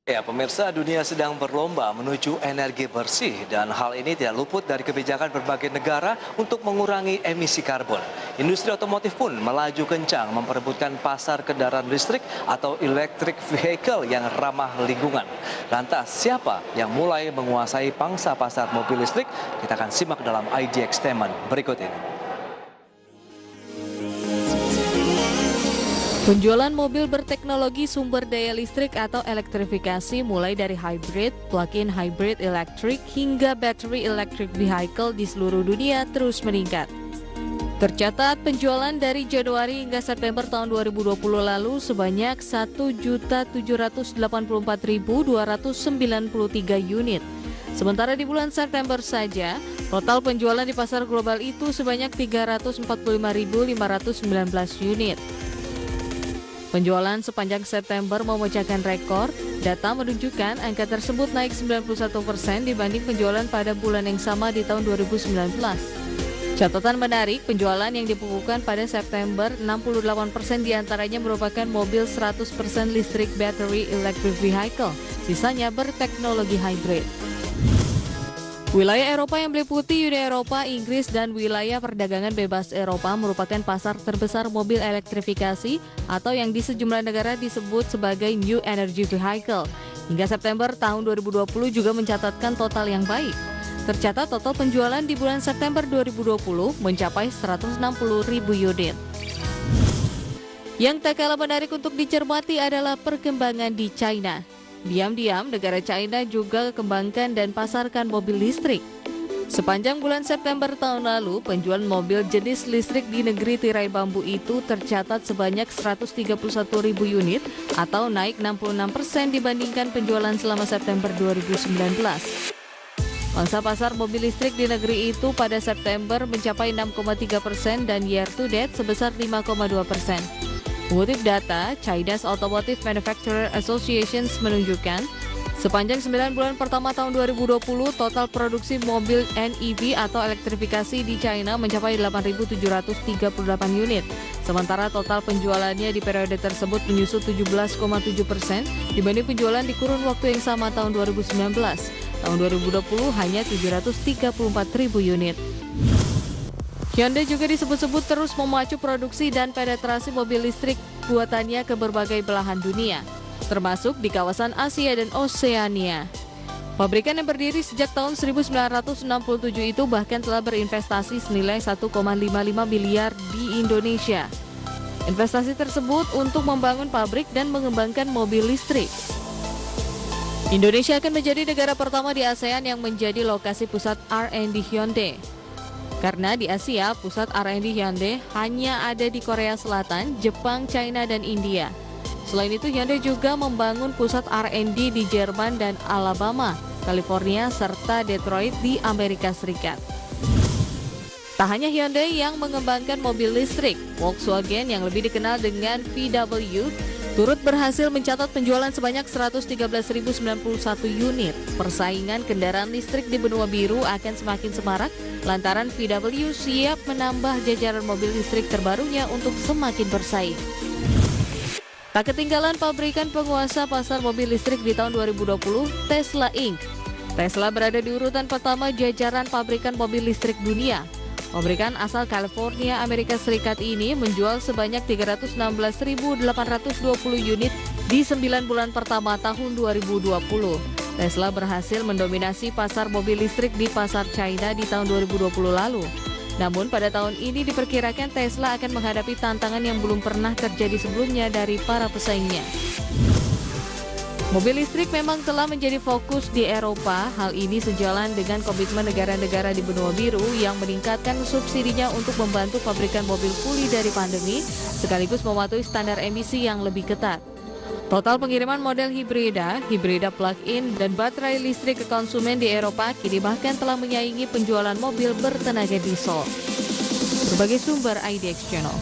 Ya, pemirsa, dunia sedang berlomba menuju energi bersih dan hal ini tidak luput dari kebijakan berbagai negara untuk mengurangi emisi karbon. Industri otomotif pun melaju kencang memperebutkan pasar kendaraan listrik atau electric vehicle yang ramah lingkungan. Lantas, siapa yang mulai menguasai pangsa pasar mobil listrik? Kita akan simak dalam ID Extendment berikut ini. Penjualan mobil berteknologi sumber daya listrik atau elektrifikasi mulai dari hybrid, plug-in hybrid electric hingga battery electric vehicle di seluruh dunia terus meningkat. Tercatat penjualan dari Januari hingga September tahun 2020 lalu sebanyak 1.784.293 unit. Sementara di bulan September saja, total penjualan di pasar global itu sebanyak 345.519 unit. Penjualan sepanjang September memecahkan rekor. Data menunjukkan angka tersebut naik 91% dibanding penjualan pada bulan yang sama di tahun 2019. Catatan menarik, penjualan yang dibukukan pada September, 68% diantaranya merupakan mobil 100% listrik battery electric vehicle, sisanya berteknologi hybrid. Wilayah Eropa yang meliputi Uni Eropa, Inggris, dan wilayah perdagangan bebas Eropa merupakan pasar terbesar mobil elektrifikasi atau yang di sejumlah negara disebut sebagai New Energy Vehicle. Hingga September tahun 2020 juga mencatatkan total yang baik. Tercatat total penjualan di bulan September 2020 mencapai 160.000 unit. Yang tak kalah menarik untuk dicermati adalah perkembangan di China. Diam-diam, negara China juga kembangkan dan pasarkan mobil listrik. Sepanjang bulan September tahun lalu, penjualan mobil jenis listrik di negeri tirai bambu itu tercatat sebanyak 131.000 unit atau naik 66% dibandingkan penjualan selama September 2019. Pangsa pasar mobil listrik di negeri itu pada September mencapai 6,3% dan year to date sebesar 5,2%. Mengutip data, China's Automotive Manufacturer Association menunjukkan, sepanjang 9 bulan pertama tahun 2020, total produksi mobil NEV atau elektrifikasi di China mencapai 8.738 unit. Sementara total penjualannya di periode tersebut menyusut 17,7% dibanding penjualan di kurun waktu yang sama tahun 2019. Tahun 2020 hanya 734.000 unit. Hyundai juga disebut-sebut terus memacu produksi dan penetrasi mobil listrik buatannya ke berbagai belahan dunia, termasuk di kawasan Asia dan Oseania. Pabrikan yang berdiri sejak tahun 1967 itu bahkan telah berinvestasi senilai 1,55 miliar di Indonesia. Investasi tersebut untuk membangun pabrik dan mengembangkan mobil listrik. Indonesia akan menjadi negara pertama di ASEAN yang menjadi lokasi pusat R&D Hyundai. Karena di Asia, pusat R&D Hyundai hanya ada di Korea Selatan, Jepang, China, dan India. Selain itu, Hyundai juga membangun pusat R&D di Jerman dan Alabama, California, serta Detroit di Amerika Serikat. Tak hanya Hyundai yang mengembangkan mobil listrik, Volkswagen yang lebih dikenal dengan VW turut berhasil mencatat penjualan sebanyak 113.091 unit. Persaingan kendaraan listrik di benua biru akan semakin semarak lantaran VW siap menambah jajaran mobil listrik terbarunya untuk semakin bersaing. Tak ketinggalan pabrikan penguasa pasar mobil listrik di tahun 2020, Tesla Inc. Tesla berada di urutan pertama jajaran pabrikan mobil listrik dunia. Pabrikan asal California, Amerika Serikat ini menjual sebanyak 316.820 unit di 9 bulan pertama tahun 2020. Tesla berhasil mendominasi pasar mobil listrik di pasar China di tahun 2020 lalu. Namun pada tahun ini diperkirakan Tesla akan menghadapi tantangan yang belum pernah terjadi sebelumnya dari para pesaingnya. Mobil listrik memang telah menjadi fokus di Eropa. Hal ini sejalan dengan komitmen negara-negara di benua biru yang meningkatkan subsidinya untuk membantu pabrikan mobil pulih dari pandemi, sekaligus mematuhi standar emisi yang lebih ketat. Total pengiriman model hibrida plug-in, dan baterai listrik ke konsumen di Eropa kini bahkan telah menyaingi penjualan mobil bertenaga diesel. Berbagai sumber IDX Channel.